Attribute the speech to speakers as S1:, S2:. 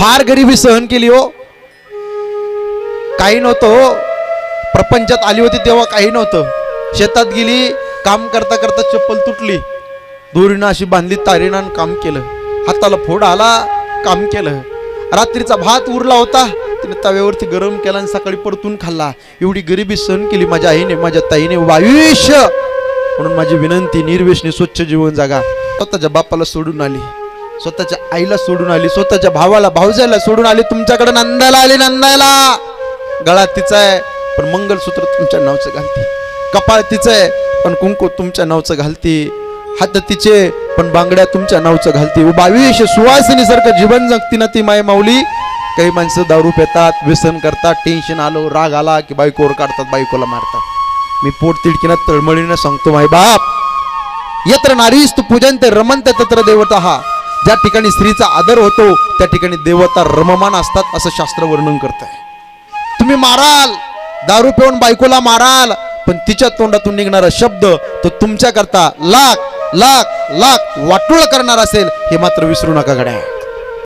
S1: फार गरिबी सहन केली हो, काही नव्हतं हो, प्रपंचात आली होती तेव्हा काही नव्हतं. शेतात गेली, काम करता करता चप्पल तुटली, दोरीनं अशी बांधली, तारीनं काम केलं, हाताला फोड आला, काम केलं. रात्रीचा भात उरला होता, तिने तव्यावरती गरम केला आणि सकाळी परतून खाल्ला. एवढी गरिबी सहन केली माझ्या आईने, माझ्या ताईने. आयुष्य म्हणून माझी विनंती, निर्व्यसनी स्वच्छ जीवन जगा. स्वतःच्या बापाला सोडून आली, स्वतःच्या आईला सोडून आली, स्वतःच्या भावाला भाऊजाला सोडून आली, तुमच्याकडे नंदायला आली. नंदायला गळा तिचा आहे पण मंगलसूत्र तुमच्या नावचं घालते, कपाळ तिचं आहे पण कुंकू तुमच्या नावचं घालते, हात तिचे पण बांगड्या तुमच्या नावचं घालते. 22 सुवासिनी सारखं जीवन जगती ना ती माय माऊली. काही माणसं दारू पितात, व्यसन करतात, टेन्शन आलो, राग आला की बायकोवर काढतात, बायकोला मारतात. मी पोट तिडकीनं तळमळीनं सांगतो माय बाप, यत्र नारीस्तु पूजन्ते रमन्ते तत्र देवता. ज्या ठिकाणी स्त्रीचा आदर होतो त्या ठिकाणी देवता रममान असतात असं शास्त्र वर्णन करत आहे. तुम्ही माराल, दारू पिऊन बायकोला माराल, पण तिच्या तोंडातून निघणारा शब्द तो तुमच्या करता लाख लाख लाख वाटोळ करणार असेल, हे मात्र विसरू नका गड्या.